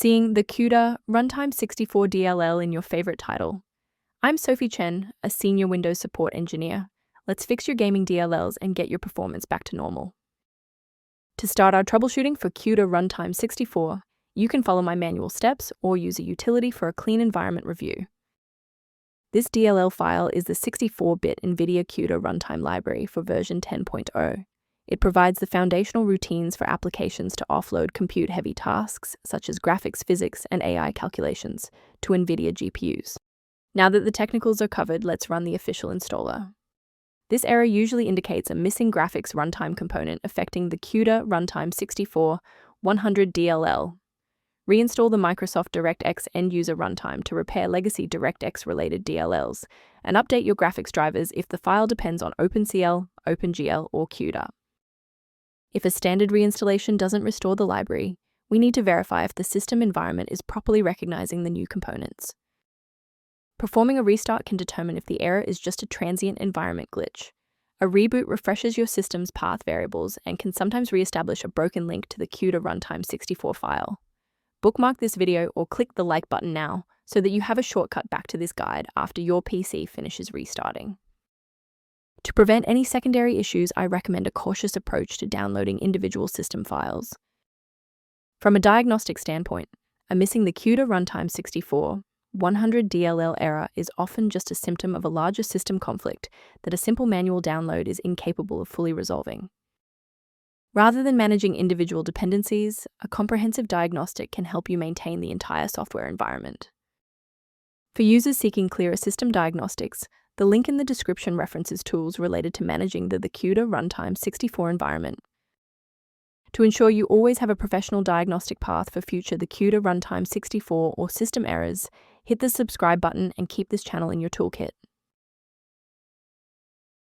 seeing the CUDA Runtime 64 DLL in your favorite title. I'm Sophie Chen, a senior Windows support engineer. Let's fix your gaming DLLs and get your performance back to normal. To start our troubleshooting for CUDA Runtime 64, you can follow my manual steps or use a utility for a clean environment review. This DLL file is the 64-bit NVIDIA CUDA runtime library for version 10.0. It provides the foundational routines for applications to offload compute-heavy tasks, such as graphics, physics, and AI calculations, to NVIDIA GPUs. Now that the technicals are covered, let's run the official installer. This error usually indicates a missing graphics runtime component affecting the CUDA Runtime 64 100 DLL. Reinstall the Microsoft DirectX end-user runtime to repair legacy DirectX-related DLLs, and update your graphics drivers if the file depends on OpenCL, OpenGL, or CUDA. If a standard reinstallation doesn't restore the library, we need to verify if the system environment is properly recognizing the new components. Performing a restart can determine if the error is just a transient environment glitch. A reboot refreshes your system's path variables and can sometimes reestablish a broken link to the CUDA Runtime 64 file. Bookmark this video or click the like button now so that you have a shortcut back to this guide after your PC finishes restarting. To prevent any secondary issues, I recommend a cautious approach to downloading individual system files. From a diagnostic standpoint, a missing the CUDA Runtime 64 100 DLL error is often just a symptom of a larger system conflict that a simple manual download is incapable of fully resolving. Rather than managing individual dependencies, a comprehensive diagnostic can help you maintain the entire software environment. For users seeking clearer system diagnostics, the link in the description references tools related to managing the CUDA Runtime 64 environment. To ensure you always have a professional diagnostic path for future the CUDA Runtime 64 or system errors, hit the subscribe button and keep this channel in your toolkit.